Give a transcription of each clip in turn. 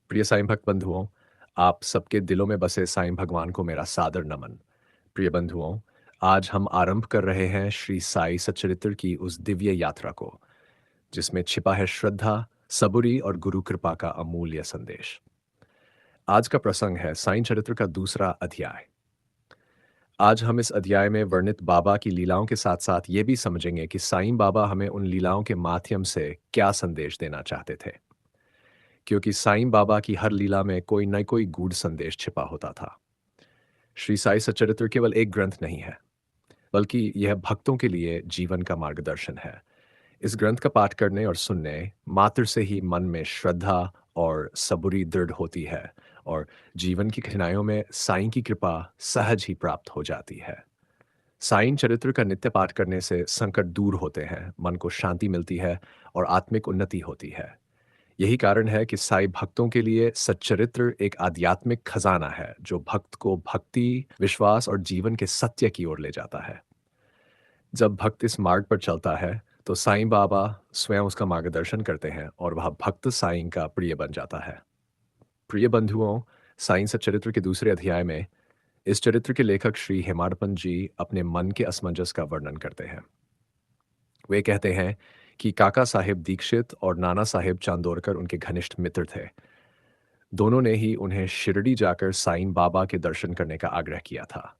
प्रिय साईं भक्त बंधुओं, आप सबके दिलों में बसे साईं भगवान को मेरा सादर नमन। प्रिय बंधुओं, आज हम आरंभ कर रहे हैं श्री साई सच्चरित्र की उस दिव्य यात्रा को, जिसमें छिपा है श्रद्धा, सबुरी और गुरु कृपा का अमूल्य संदेश। आज का प्रसंग है साईं चरित्र का दूसरा अध्याय। आज हम इस अध्याय में वर्णित बाबा की लीलाओं के साथ-साथ ये भी समझेंगे कि साईं बाबा हमें उन लीलाओं के माध्यम से क्या संदेश देना चाहते थे। क्योंकि साईं बाबा की हर लीला में कोई न कोई गूढ़ संदेश छिपा होता था। श्री साई सच्चरित्र केवल एक ग्रंथ नहीं है, बल्कि यह भक्तों के लिए जीवन का मार्गदर्शन है। इस ग्रंथ का पाठ करने और सुनने मात्र से ही मन में श्रद्धा और सबुरी दृढ़ होती है और जीवन की कठिनाइयों में साईं की कृपा सहज ही प्राप्त हो जाती है। साईं चरित्र का नित्य पाठ करने से संकट दूर होते हैं, मन को शांति मिलती है और आत्मिक उन्नति होती है। यही कारण है कि साईं भक्तों के लिए सच्चरित्र एक आध्यात्मिक खजाना है, जो भक्त को भक्ति, विश्वास और जीवन के सत्य की ओर ले जाता है। जब भक्त इस मार्ग पर चलता है, तो साईं बाबा स्वयं उसका मार्गदर्शन करते हैं और वह भक्त साईं का प्रिय बन जाता है। प्रिय बंधुओं, साईं सच्चरित्र के दूसरे अध्याय में इस चरित्र के लेखक श्री हेमाडपंत जी अपने मन के असमंजस का वर्णन करते हैं। वे कहते हैं कि काका साहेब दीक्षित और नाना साहेब चांदोरकर उनके घनिष्ठ मित्र थे। दोनों ने ही उन्हें शिरडी जाकर साईं बाबा के दर्शन करने का आग्रह किया था।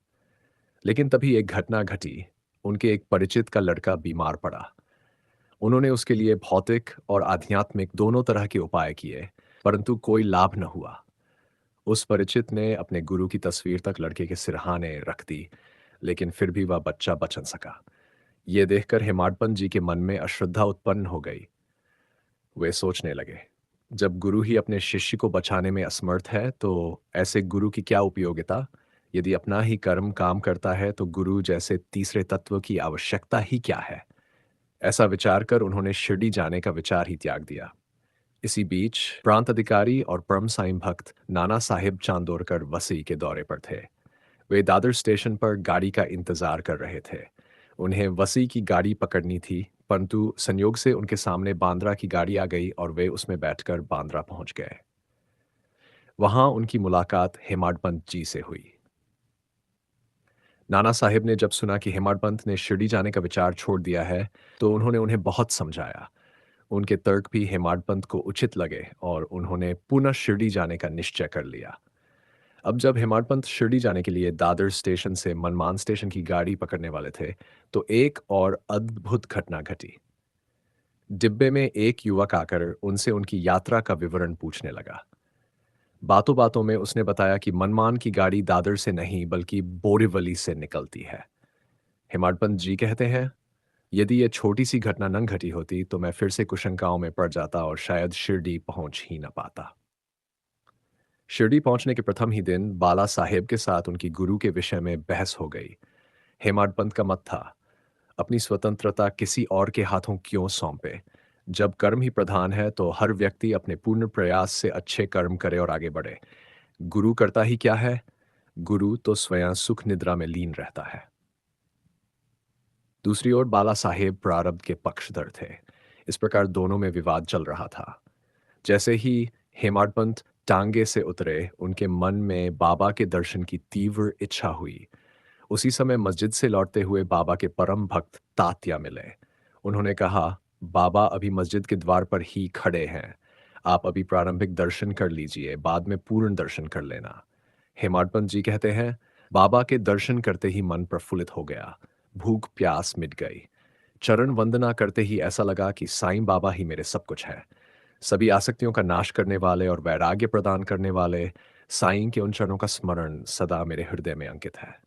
लेकिन तभी एक घटना घटी। उनके एक परिचित का लड़का बीमार पड़ा। उन्होंने उसके लिए भौतिक और आध्यात्मिक दोनों तरह के उपाय किए, परंतु कोई लाभ न हुआ। उस परिचित ने अपने गुरु की तस्वीर तक लड़के के सिरहाने रख दी, लेकिन फिर भी वह बच्चा बच न सका। ये देखकर हेमाडपंत जी के मन में अश्रद्धा उत्पन्न हो गई। वे सोचने लगे, जब गुरु ही अपने शिष्य को बचाने में असमर्थ है, तो ऐसे गुरु की क्या उपयोगिता? यदि अपना ही कर्म काम करता है, तो गुरु जैसे तीसरे तत्व की आवश्यकता ही क्या है? ऐसा विचार कर उन्होंने शिरडी जाने का विचार ही त्याग दिया। इसी बीच प्रांत अधिकारी और परम साईं भक्त नाना साहिब चांदोरकर वसई के दौरे पर थे। वे दादर स्टेशन पर गाड़ी का इंतजार कर रहे थे। उन्हें वसी की गाड़ी पकड़नी थी, परंतु संयोग से उनके सामने बांद्रा की गाड़ी आ गई और वे उसमें बैठकर बांद्रा पहुंच गए। वहां उनकी मुलाकात हेमाडपंत जी से हुई। नाना साहिब ने जब सुना कि हेमाडपंत ने शिरडी जाने का विचार छोड़ दिया है, तो उन्होंने उन्हें बहुत समझाया। उनके तर्क भी हेमाडपंत को उचित लगे और उन्होंने पुनः शिरडी जाने का निश्चय कर लिया। अब जब हेमाडपंत शिरडी जाने के लिए दादर स्टेशन से मनमान स्टेशन की गाड़ी पकड़ने वाले थे, तो एक और अद्भुत घटना घटी। डिब्बे में एक युवक आकर उनसे उनकी यात्रा का विवरण पूछने लगा। बातों बातों में उसने बताया कि मनमान की गाड़ी दादर से नहीं बल्कि बोरीवली से निकलती है। हेमाडपंत जी कहते हैं, यदि ये छोटी सी घटना न घटी होती तो मैं फिर से कुशंकाओं में पड़ जाता और शायद शिरडी पहुंच ही न पाता। शिरडी पहुंचने के प्रथम ही दिन बाला साहेब के साथ उनकी गुरु के विषय में बहस हो गई। हेमाडपंत का मत था, अपनी स्वतंत्रता किसी और के हाथों क्यों सौंपे? जब कर्म ही प्रधान है तो हर व्यक्ति अपने पूर्ण प्रयास से अच्छे कर्म करे और आगे बढ़े। गुरु करता ही क्या है? गुरु तो स्वयं सुख निद्रा में लीन रहता है। दूसरी ओर बाला साहेब प्रारब्ध के पक्षधर थे। इस प्रकार दोनों में विवाद चल रहा था। जैसे ही हेमाडपंत टांगे से उतरे, उनके मन में बाबा के दर्शन की तीव्र इच्छा हुई। उसी समय मस्जिद से लौटते हुए बाबा के परम भक्त तात्या मिले। उन्होंने कहा, बाबा अभी मस्जिद के द्वार पर ही खड़े हैं। आप अभी प्रारंभिक दर्शन कर लीजिए, बाद में पूर्ण दर्शन कर लेना। हेमाडपंत जी कहते हैं, बाबा के दर्शन करते ही मन प्रफुल्लित हो गया। भूख प्यास मिट गई। चरण वंदना करते ही ऐसा लगा कि साईं बाबा ही मेरे सब कुछ है। सभी आसक्तियों का नाश करने वाले और वैराग्य प्रदान करने वाले साईं के उन चरणों का स्मरण सदा मेरे हृदय में अंकित है।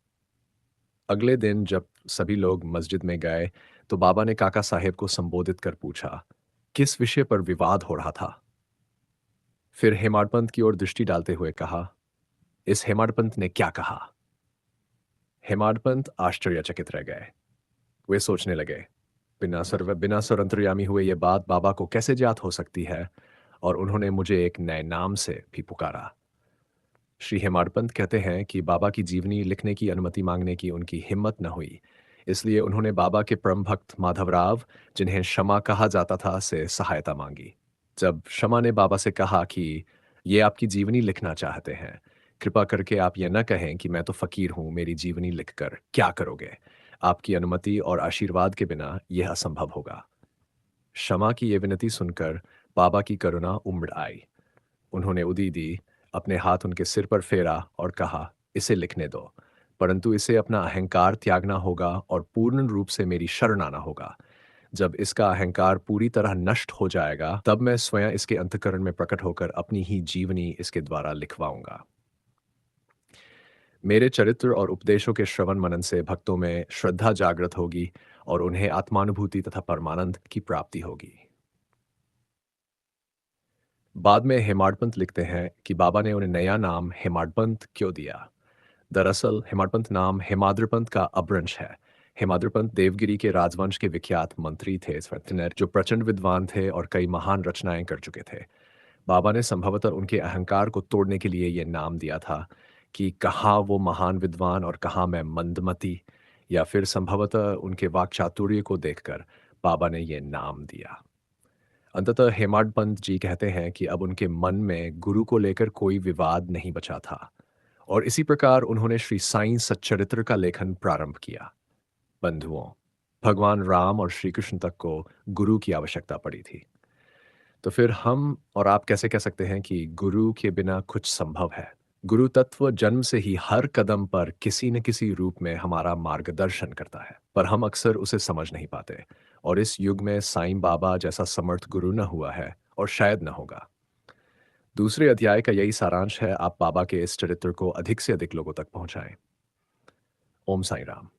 अगले दिन जब सभी लोग मस्जिद में गए, तो बाबा ने काका साहेब को संबोधित कर पूछा, किस विषय पर विवाद हो रहा था? फिर हेमाडपंत की ओर दृष्टि डालते हुए कहा, इस हेमाडपंत ने क्या कहा? हेमाडपंत आश्चर्यचकित रह गए। वे सोचने लगे, बिना अंतर्यामी हुए ये बात बाबा को कैसे ज्ञात हो सकती है? और उन्होंने मुझे एक नए नाम से भी पुकारा। श्री हेमाडपंत कहते हैं कि बाबा की जीवनी लिखने की अनुमति मांगने की उनकी हिम्मत न हुई। इसलिए उन्होंने बाबा के परम भक्त माधवराव, जिन्हें शमा कहा जाता था, से सहायता मांगी। जब शमा ने बाबा से कहा कि ये आपकी जीवनी लिखना चाहते हैं। कृपा करके आप ये न कहें कि मैं तो फ़कीर हूँ, मेरी जीवनी लिखकर क्या करोगे? आपकी अनुमति और आशीर्वाद के बिना यह असंभव होगा। क्षमा की ये विनती सुनकर बाबा की करुणा उमड़ आई। उन्होंने उदी दी, अपने हाथ उनके सिर पर फेरा और कहा, इसे लिखने दो, परंतु इसे अपना अहंकार त्यागना होगा और पूर्ण रूप से मेरी शरण आना होगा। जब इसका अहंकार पूरी तरह नष्ट हो जाएगा, तब मैं स्वयं इसके अंतःकरण में प्रकट होकर अपनी ही जीवनी इसके द्वारा लिखवाऊंगा। मेरे चरित्र और उपदेशों के श्रवण मनन से भक्तों में श्रद्धा जागृत होगी और उन्हें आत्मानुभूति तथा परमानंद की प्राप्ति होगी। बाद में हेमाडपंत लिखते हैं कि बाबा ने उन्हें नया नाम हेमाडपंत क्यों दिया। दरअसल हेमाडपंत नाम हेमाद्रिपंत का अपभ्रंश है। हेमाद्रिपंत देवगिरी के राजवंश के विख्यात मंत्री थे स्वतंत्र, जो प्रचंड विद्वान थे और कई महान रचनाएं कर चुके थे। बाबा ने संभवतः उनके अहंकार को तोड़ने के लिए ये नाम दिया था कि कहाँ वो महान विद्वान और कहाँ मैं मंदमती, या फिर संभवतः उनके वाक्चातुर्य को देखकर बाबा ने ये नाम दिया। अंततः हेमाड पंत जी कहते हैं कि अब उनके मन में गुरु को लेकर कोई विवाद नहीं बचा था और इसी प्रकार उन्होंने श्री साईं सच्चरित्र का लेखन प्रारंभ किया। बंधुओं, भगवान राम और श्री कृष्ण तक को गुरु की आवश्यकता पड़ी थी। तो फिर हम और आप कैसे कह सकते हैं कि गुरु के बिना कुछ संभव है? गुरु तत्व जन्म से ही हर कदम पर किसी न किसी रूप में हमारा मार्गदर्शन करता है, पर हम अक्सर उसे समझ नहीं पाते। और इस युग में साईं बाबा जैसा समर्थ गुरु न हुआ है और शायद न होगा। दूसरे अध्याय का यही सारांश है, आप बाबा के इस चरित्र को अधिक से अधिक लोगों तक पहुंचाएं। ओम साईं राम।